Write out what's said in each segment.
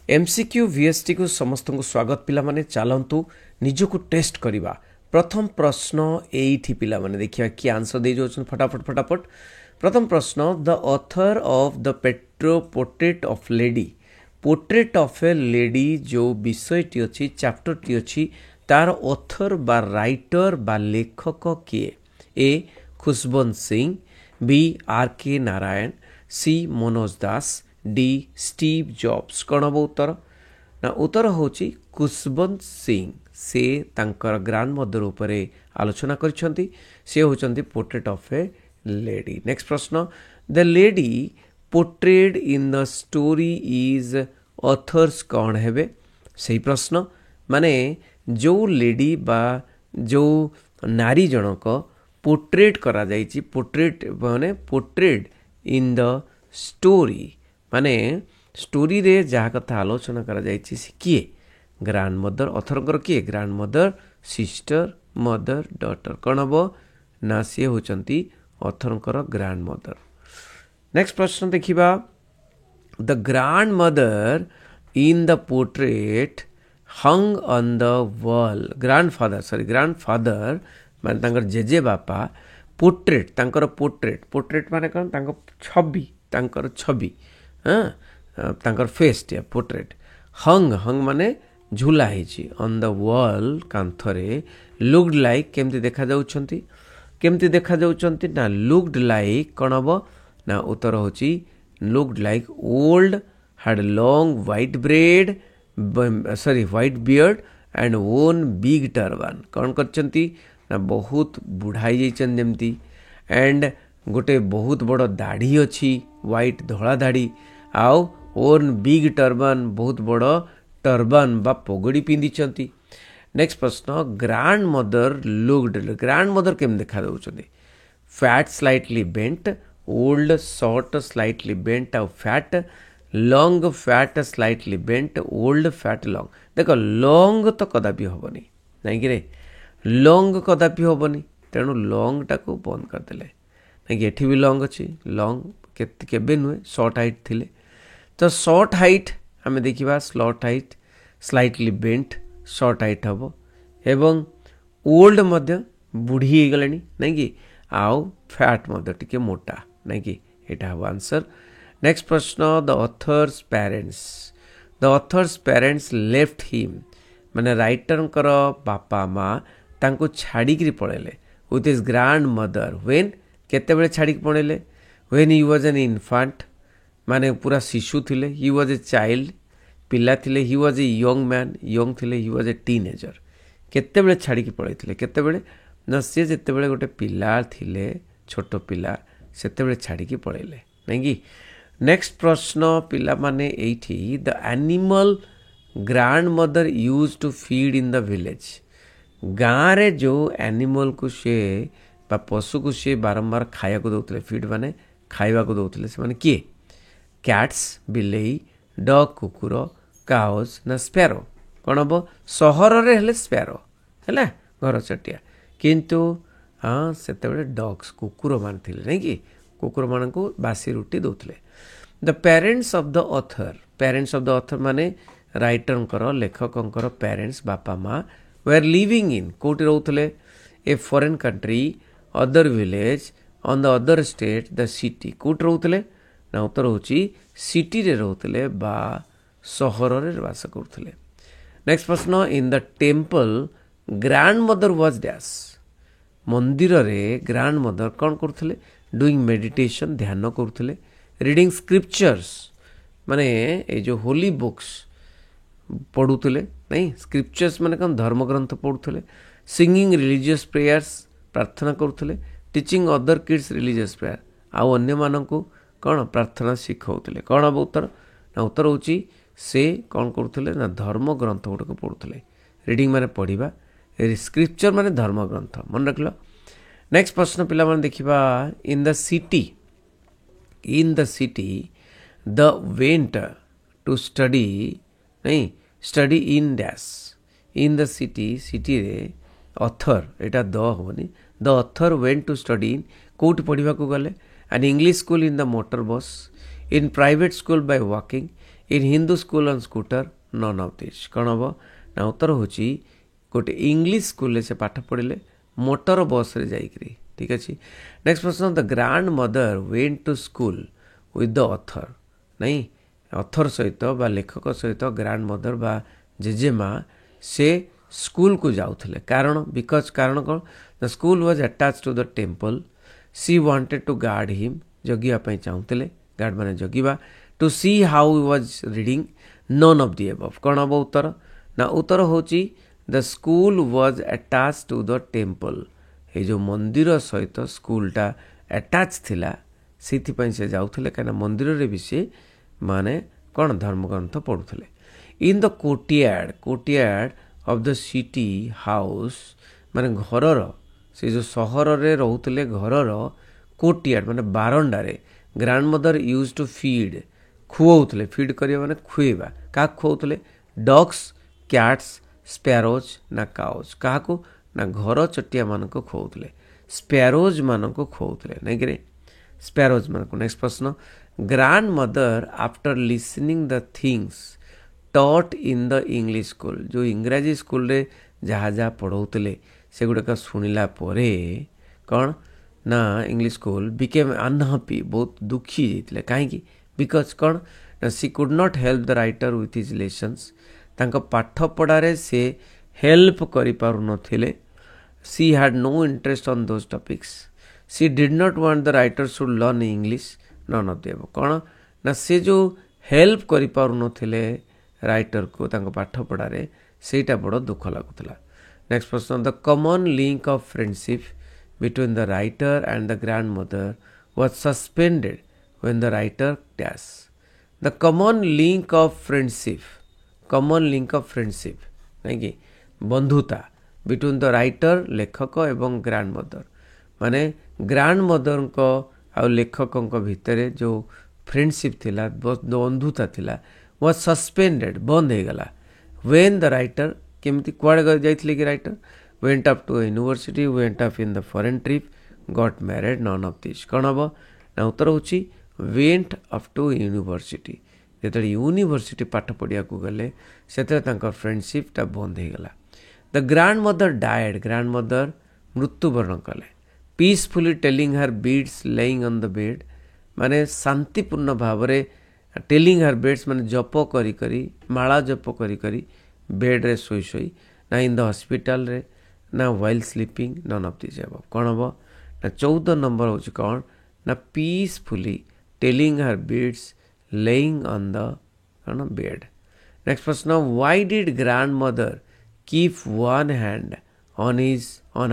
MCQ VST को समस्त को स्वागत पिला माने चलतु निजको टेस्ट करवा। प्रथम प्रश्न एठी पिला माने देखिया कि आंसर दे जो फटाफट फटाफट। प्रथम प्रश्न the author of the petro portrait of lady. Portrait of a lady जो विषयटी अच्छी चैप्टरटी अच्छी तार ऑथर बा राइटर बा लेखक किए? ए खुशबंत सिंह, बी आर के नारायण, सी मनोज दास, डी स्टीव जॉब्स। कौन हम उत्तर ना? उत्तर होची खुशबंत सिंह। से तांकर ग्रांड मदर उपरे आलोचना करिसेंती। से होचंती portrait of a lady. Next प्रश्न the lady portrayed in the story is author's कौन हेबे? सही प्रश्न माने जो लेडी बा जो नारी जनक पोर्ट्रेट करा जाइछि, पोर्ट्रेट माने पोर्ट्रेड इन द स्टोरी माने स्टोरी रे जहाँ कथा आलोचना करा जाइछि से किए? Grandmother. ऑथरकर किए? Grandmother, sister, mother, daughter. कौन हम ना? सी होचंती ऑथरकर ग्रांड मदर। नेक्स्ट प्रश्न देखिबा the grandmother in the portrait hung on the wall. Grandfather माने तांकर जेजे बापा पोर्ट्रेट तांकर पोर्ट्रेट माने कौन? तांकर छवि हाँ तांकर फेस टिया पोर्ट्रेट। हंग माने झूला है ऑन द वॉल कांथरे। लुक्ड लाइक केमती देखा जाउछंती? केमती देखा जाउछंती ना लुक्ड लाइक कौन हम ना? उत्तर होची looked like old, had long white beard and one big turban. कौन करचंती ना? बहुत बुढ़ाई जाइछन जेमती एंड गोटे बहुत बड़ दाढ़ी अच्छी व्हाइट धड़ा दाढ़ी आउ ओन बिग टर्बान बहुत बड़ टर्बान बा पगड़ी पिंधिचंती। नेक्स्ट प्रश्न grandmother looked. Grandmother केम देखा जाउछंती? Fat slightly bent, old short slightly bent आउ fat, long fat slightly bent, old fat long. देख लॉन्ग तो कदापि हेनी नहीं कि रे, लॉन्ग कदापि हेनी तेणु लॉन्ग टाको बंद करदेले नहीं कि एठी भी लॉन्ग अच्छी। लॉन्ग केबे नुहे शॉर्ट हाइट थिले तो शॉर्ट हाइट आम देखा short height slightly bent short height हम एवं ओल्ड मध्य बुढ़ी हो गले नहीं कि आउ फैट मध्य टिके मोटा नहीं कि एटा हम आंसर। नेक्स्ट प्रश्न the author's parents left him माने राइटरंकर बापा माँ तांको छाड़ी पड़ेले with his grandmother when केतेबेले छाड़ी पड़ेले? When he was an infant माने पूरा शिशु थिले, ही वाज ए चाइल्ड पिला थिले, he was a young man young थिले, ही वाज ए टीनेजर। केतेबेले छाड़ी पड़े? केतेबेले ना से जेतेबेले गोटे पिला थिले छोट पिला सेतेबेले छाड़ी पड़ेले नहीं कि। नेक्स्ट प्रश्न पिला माने एठी the animal grandmother use to feed in the village. गाँव रे जो एनिमल को से बा पशु को से बारंबार खाया को दौले, फीड माने खाइबा को दौले से माने किए? कैट्स बिलेई, डग कुकुर, काउज ना स्पैरो। कौन हम? सहर रे हेले स्पैरो है घर चटिया किंतु हाँ से डग्स कुकुर मान थिले नहीं कि कुकुर मान को बासी रुटी दौले। The parents of the author माने राइटरंकर लेखकंकर पेरेंट्स बापा माँ वेर लिविंग इन कोटी रोथले? A foreign country, other village, on the other state, the city. कोट रोथले ना? उत्तर होची सिटी रे रोथले बा सहर रे वास करथले। नेक्स्ट प्रश्न इन the temple grand mother was dash. मंदिर रे ग्रांड मदर कौन करथले? डूइंग मेडिटेशन ध्यान करथले, रीडिंग स्क्रिप्चर्स माने ए जो होली बुक्स पढ़ुले नहीं, स्क्रिप्चर्स माने कौन? धर्म ग्रंथ पढ़ुले, सिंगिंग रिलीजियस प्रेयर्स प्रार्थना करुले, teaching other kids religious prayer आउ अन्य मानकु कौन प्रार्थना शिखाउले। कौन हम उत्तर ना? उत्तर होची से कौन करुले ना धर्म ग्रंथ गुड़क पढ़ुले। रीडिंग माने पढ़ा, स्क्रिप्चर माने धर्म ग्रंथ मन रख लो। नेक्स्ट प्रश्न पिला माने देखिबा in the city the went to study नहीं study in dash. In the city रे ऑथर एटा द होनी the author went to study in कोट पढ़ा को गले an English school in the motor bus in private school by walking in Hindu school on scooter none of this कौन हम ना उत्तर होची गोटे इंग्लिश स्कूल से पाठ पढ़ले मोटर बस रे जाइकरी ठीक अच्छे। नेक्स्ट प्रश्न the grandmother went to school with the author नहीं ऑथर सहित बा लेखक सहित ग्रांड मदर बा जेजेमा से स्कूल को जाउथले कारण बिकॉज कारण कौन the school was attach to the temple she wanted to guard him जगिया पई चाहूले गार्ड माने जगिबा to see how he was reading none of the above कौन हम उत्तर ना उत्तर होची the school was attach to the temple ये जो मंदिर सहित स्कूलटा अटैच थिला से से जाउथले कहीं मंदिर रे भी से माने कौन धर्मग्रंथ पढ़ुले in the courtyard of the city house माने घरर से जो सहर रे रहउतले घरर कोर्टयार्ड माने बारंडारे grandmother use to feed खुआउतले फीड करिया माने खुएबा का खुआउतले डॉग्स कैट्स स्पैरोज ना काउज काहाको ना घर चटिया मान को खुआउतले स्पैरोज मान को खुआउतले नहीं कि स्पैरोज मान को। नेक्स्ट प्रश्न grand mother after listening the things taught in the English school जो इंग्राजी स्कूल रे जहाँ जहाँ पढ़ाउतले से गुड़ाक शुणिला परे कौन ना इंग्लिश स्कूल बिकेम अनहैप्पी बहुत दुखी जाते कहीं बिकज कौन ना she could not help the writer with his lessons तांको पाठ पढ़ारे से हेल्प करि पारु नथिले she had no interest on those topics she did not want the writer should learn English none of the above कौन ना से जो हेल्प करि पारु नथिले राइटर को तांको पाठ पढ़ारे सेटा बड़ दुख लागुतला। नेक्स्ट प्रश्न the common link of friendship between the writer and the grand mother was suspended when the writer dash the common link of friendship नहीं कि बंधुता बिटवीन द राइटर लेखक एवं ग्रैंड मदर माने ग्रैंड मदर को आ लेखक भितर जो फ्रेंडशिप थिला बंधुता थिला वो सस्पेंडेड बंद हो गला व्हेन द राइटर केमती कुआड़े जाइथिले कि writer went up to university went up in the foreign trip got married none of this कौन हम ना उत्तर होची वेंट अप टू यूनिवर्सिटी जो यूनिवर्सिटी पाठ पढ़िया गले से फ्रेंडशिपटा बंद हो गला। The grand mother died grand mother मृत्युवरण कले peacefully telling her beads laying on the bed माने शांतिपूर्ण भाव में टेलिंग हर बेड्स माने जप करी करी माला जप करी करी बेड रे सोई सोई ना इन द हॉस्पिटल रे ना while sleeping none of this above कौन हम ना 14 नंबर होची कौन ना peacefully telling her beads laying on the bed. Next question now, why did grandmother keep one hand on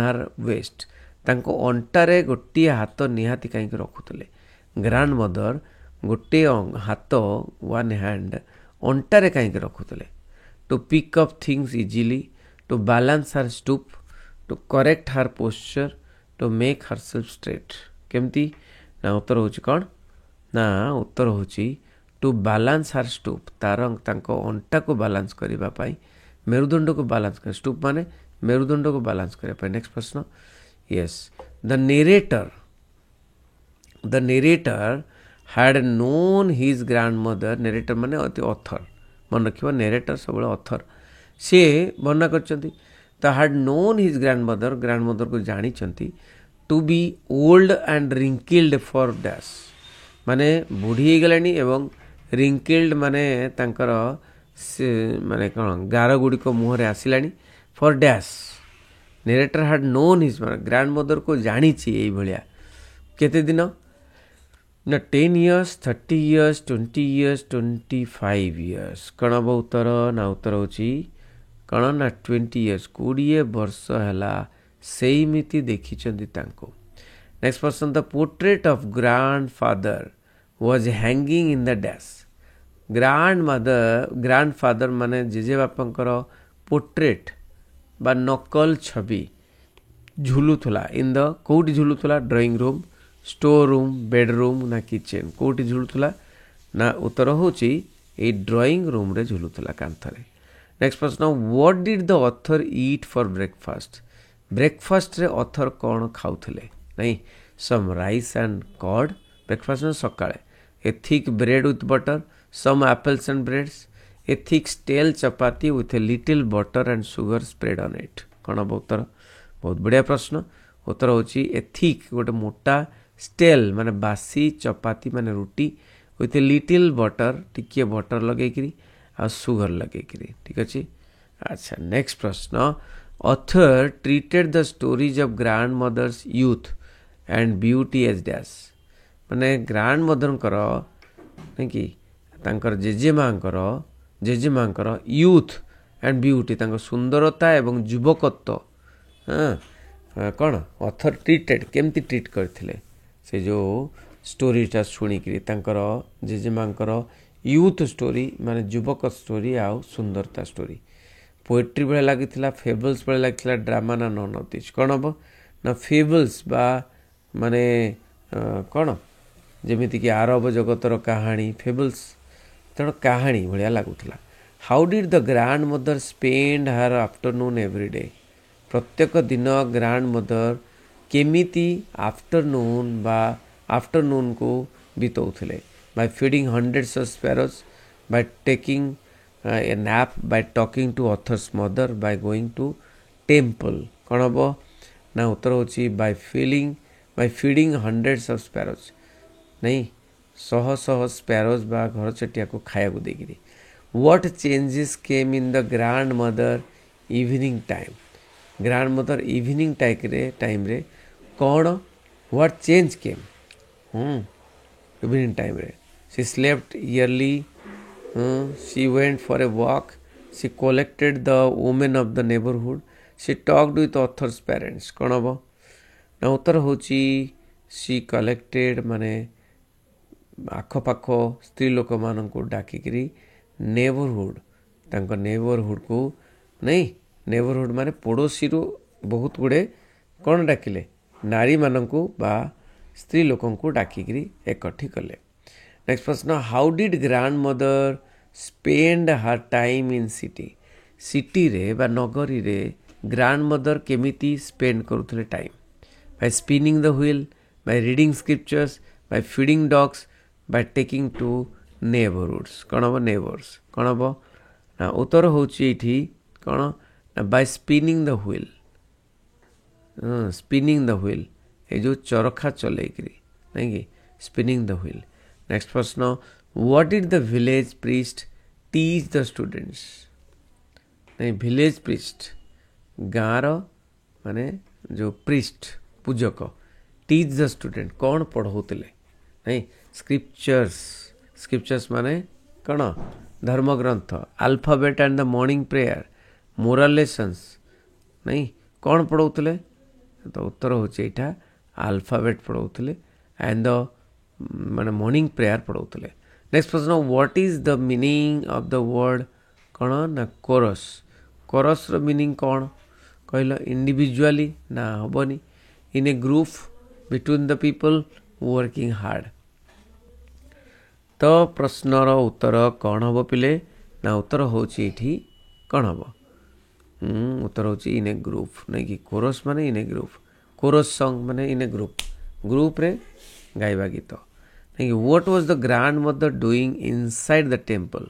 her waist? तांको अंटारे गोटे हाथ निहाती कहीं रखुले ग्रांड मदर गोटे हाथ वन हैंड अंटारे कहीं रखुले to pick up things easily to balance her stoop to correct her posture to make her self straight केमती ना उत्तर होची कौन ना उत्तर होची टू बैलेंस हर स्टूप तार तांको अंटा को बैलेंस करिबा पाई मेरुदंड को बैलेंस कर स्टूप माने मेरुदंड को बैलेंस करिबा पाई। नेक्स्ट प्रश्न yes the narrator had known his grand mother narrator माने अति ऑथर मन रखिबा नेरेटर सबले ऑथर से वर्णना करचंती the had known his grand mother को जानी चंती to be old and wrinkled for dash माने बुढ़ी गलानी एवं रिंकिल्ड माने तांकर माने कौन गार गुड़िक मुहरे आसिलानी for dash narrator had known his grand mother को जानी यही भाया केते दिन ना 10 years 30 years 20 years 25 years कौन हम उत्तर ना उत्तर होची कौन ना 20 years 20 वर्ष है सेमिति देखी तांको। Next person the portrait of grand father was hanging in the dash grand father माने जेजे बापंकर पोर्ट्रेट बा नकल छवि झुलुला इन द कौटी झुलुला drawing room store room bedroom ना किचन कौटी झुलुला ना उत्तर होची ए ड्राइंग रूम रे झुलुला कांथरे। नेक्स्ट प्रश्न what did the author eat for breakfast रे ऑथर कौन खाउथले नहीं some rice and curd breakfast में सकाळे ए thick bread with butter some apples and breads, a thick stale chapati with a little butter and sugar spread on it. कौन हम उत्तर बहुत बढ़िया प्रश्न उत्तर होची ए थिक गोटे मोटा स्टेल माने बासी चपाती माने रोटी विथ ए लिटिल बटर टिके बटर लगेकरी आ सुगर लगेकरी ठीक अच्छे. अच्छा नेक्स्ट प्रश्न author treated the stories of grandmothers youth and beauty as dash माने ग्रैंड मदर करो नहीं कि तांकर जेजेमांकर यूथ एंड ब्यूटी तांकर सुंदरता एवं युवकत्व कौन ऑथर ट्रीटेड केमती ट्रीट करथिले से जो स्टोरीटा शुणिकी तांकर जेजेमांकर यूथ स्टोरी माने युवक स्टोरी आउ सुंदरता स्टोरी पोएट्री बेले लागिथिला फेबल्स बेले लागिथिला ड्रामा ना नन ऑफ दिस कौन हम ना फेबल्स बा माने कौन जेमिति कि आरब जगतर कहानी फेबल्स तेणु कहानी भाया लगुला. How did the grand mother spend her afternoon every day प्रत्येक दिन ग्रैंड मदर केमिति आफ्टरनून बा आफ्टरनून को बिताउथिले by feeding hundreds of sparrows by taking a nap by talking to author's mother by going to temple कौन हम ना उत्तर होची by feeding hundreds of sparrows नहीं शह शह स्पैरोज बा घर चटिया को खाया को देगी. What changes came in the grand mother evening time grand mother evening time रे कौन what change came evening time रे she slept early she went for a walk she collected the women of the neighbourhood she talked with author's parents कौन हम ना उत्तर होची she collected माने आखपाख स्त्री लोक मान को डाकिकी नेबरहुड तांको नेबरहुड को नहीं नेबरहुड माने पड़ोसी रू बहुत गुड़े कौन डाकिले नारी मानू बा स्त्री लोक डाकिकी एकठी कले. नेक्स्ट प्रश्न how did grand mother spend her time in city रे बा नगरी रे ग्रैंड मदर केमिति स्पेंड करुले time by spinning the wheel by reading scriptures by feeding dogs by taking to neighbourhoods कौन हम नेबर्स कौन हम ना उत्तर होची कौन ना बाय स्पिनिंग द व्हील ये जो चरखा चलेकरी नहीं कि स्पिनिंग द व्हील. नेक्स्ट प्रश्न what did the village priest teach the students नहीं विलेज प्रीस्ट गाँव माने जो प्रीस्ट पूजक टीच द स्टूडेंट कौन पढ़ाऊले नहीं स्क्रिप्चर्स माने कौन धर्मग्रंथ alphabet and the morning prayer moral lessons नहीं कौन पढ़ाऊले तो उत्तर होचे एटा अल्फाबेट पढ़ाऊले एंड द माने मॉर्निंग प्रेयर पढ़ाऊले. नेक्स्ट प्रश्न what is the meaning of the word कौन ना कोरस रो मीनिंग कौन कहल इंडिविजुअली ना हेनी in a group between the people working hard. तो प्रश्नर उत्तर कौन हम पिले ना उत्तर होची कौन हम उत्तर होची इन ए ग्रुप नहीं कि कोरस माने in a group chorus song माने इन ए ग्रुप रे गाइबा गीत नहीं कि what was the grand mother doing inside the temple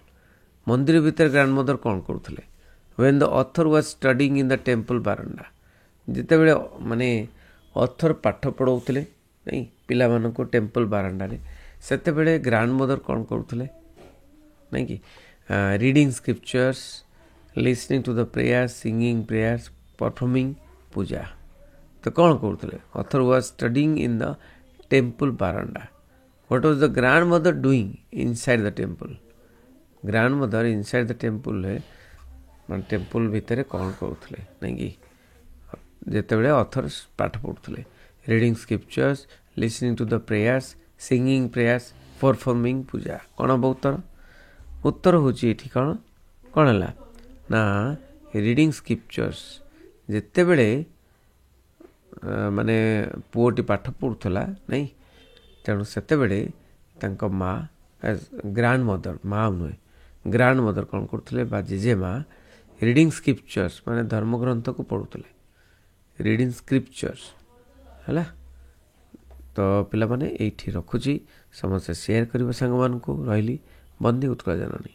मंदिर भीतर ग्रैंड मदर कौन करुले when the author was studying in the temple बारंडा जिते बेले माने ऑथर पाठ पढ़ाऊले नहीं पिला मानको टेम्पल बारंडा रे सेते बेले ग्रैंड मदर कौन करुले नहीं कि reading scriptures listening to the prayers singing prayers performing puja तो कौन करुले author was studying in the temple बारंडा. What was the grand mother doing inside the temple grand mother inside the temple है मान टेम्पल भितर कौन करुले नहीं कि जिते बड़े ऑथर पाठ पढ़ुले reading scriptures listening to the prayers singing prayers performing puja कौन हम उत्तर होची एठी कौन है ना रीडिंग स्क्रिप्चर्स जिते बड़े माने पुओटी पाठ पढ़ुला नहीं तेणु सेते बेले तांको माँ ग्रैंड मदर माँ नुहे ग्रैंड मदर कौन करुले बा जेजे माँ रीडिंग स्क्रिप्चर्स माने धर्मग्रंथ को पढ़ुले रीडिंग स्क्रिप्चर्स है तो पिला माने एठी रखुची समस्त शेयर करिबो संग मान को रहिली ବନ୍ଦୀ ଉତ୍କଳ ଜନନୀ।